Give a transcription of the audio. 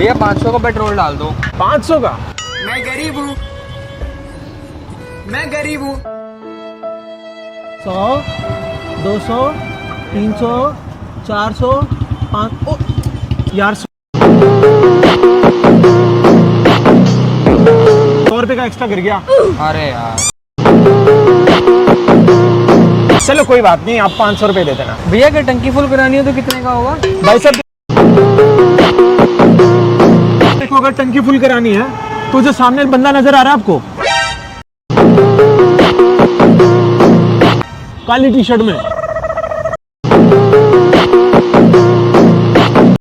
भैया 500 का पेट्रोल डाल दो। 500 का? मैं गरीब हूँ, मैं गरीब हूँ। 100, 200, 300, 400, 500 यार 100 रुपए का एक्स्ट्रा गिर गया। अरे यार चलो कोई बात नहीं, आप 500 रुपए दे देना। भैया कि टंकी फुल करानी हो तो कितने का होगा? भाई साहब देखो, अगर टंकी फुल करानी है तो जो सामने बंदा नजर आ रहा है आपको, काली टी शर्ट में,